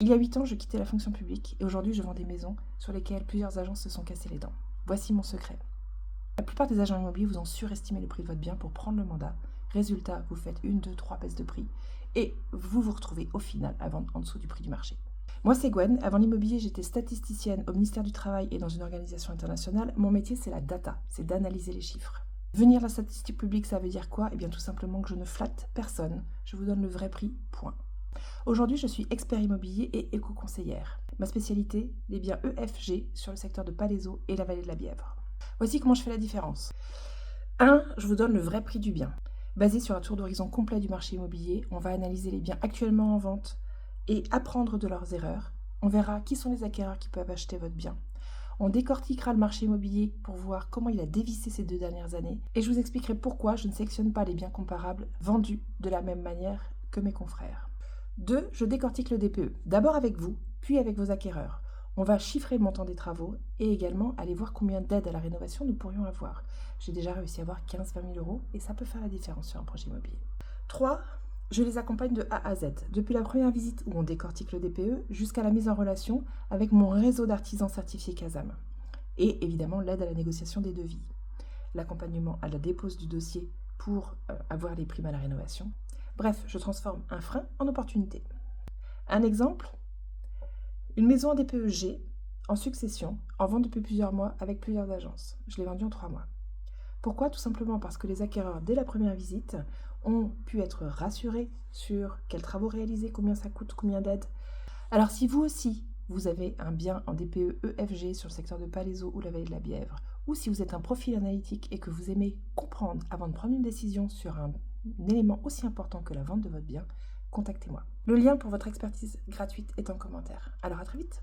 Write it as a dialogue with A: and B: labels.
A: Il y a 8 ans, je quittais la fonction publique et aujourd'hui, je vends des maisons sur lesquelles plusieurs agences se sont cassés les dents. Voici mon secret. La plupart des agents immobiliers vous ont surestimé le prix de votre bien pour prendre le mandat. Résultat, vous faites 1, 2, 3 baisses de prix et vous vous retrouvez au final à vendre en dessous du prix du marché. Moi, c'est Gwen. Avant l'immobilier, j'étais statisticienne au ministère du Travail et dans une organisation internationale. Mon métier, c'est la data, c'est d'analyser les chiffres. Venir la statistique publique, ça veut dire quoi ? Eh bien, tout simplement que je ne flatte personne. Je vous donne le vrai prix, point. Aujourd'hui, je suis expert immobilier et éco-conseillère. Ma spécialité, les biens EFG sur le secteur de Palaiseau et la vallée de la Bièvre. Voici comment je fais la différence. 1. Je vous donne le vrai prix du bien. Basé sur un tour d'horizon complet du marché immobilier, on va analyser les biens actuellement en vente et apprendre de leurs erreurs. On verra qui sont les acquéreurs qui peuvent acheter votre bien. On décortiquera le marché immobilier pour voir comment il a dévissé ces 2 dernières années et je vous expliquerai pourquoi je ne sélectionne pas les biens comparables vendus de la même manière que mes confrères. 2. Je décortique le DPE, d'abord avec vous, puis avec vos acquéreurs. On va chiffrer le montant des travaux et également aller voir combien d'aides à la rénovation nous pourrions avoir. J'ai déjà réussi à avoir 15-20 000 euros et ça peut faire la différence sur un projet immobilier. 3. Je les accompagne de A à Z, depuis la première visite où on décortique le DPE jusqu'à la mise en relation avec mon réseau d'artisans certifiés CASAM. Et évidemment l'aide à la négociation des devis, l'accompagnement à la dépose du dossier pour avoir les primes à la rénovation. Bref, je transforme un frein en opportunité. Un exemple, une maison en DPEG, en succession, en vente depuis plusieurs mois avec plusieurs agences. Je l'ai vendue en 3 mois. Pourquoi ? Tout simplement parce que les acquéreurs, dès la première visite, ont pu être rassurés sur quels travaux réaliser, combien ça coûte, combien d'aides. Alors si vous aussi, vous avez un bien en DPE EFG sur le secteur de Palaiseau ou la vallée de la Bièvre, ou si vous êtes un profil analytique et que vous aimez comprendre avant de prendre une décision sur un élément aussi important que la vente de votre bien, contactez-moi. Le lien pour votre expertise gratuite est en commentaire. Alors à très vite.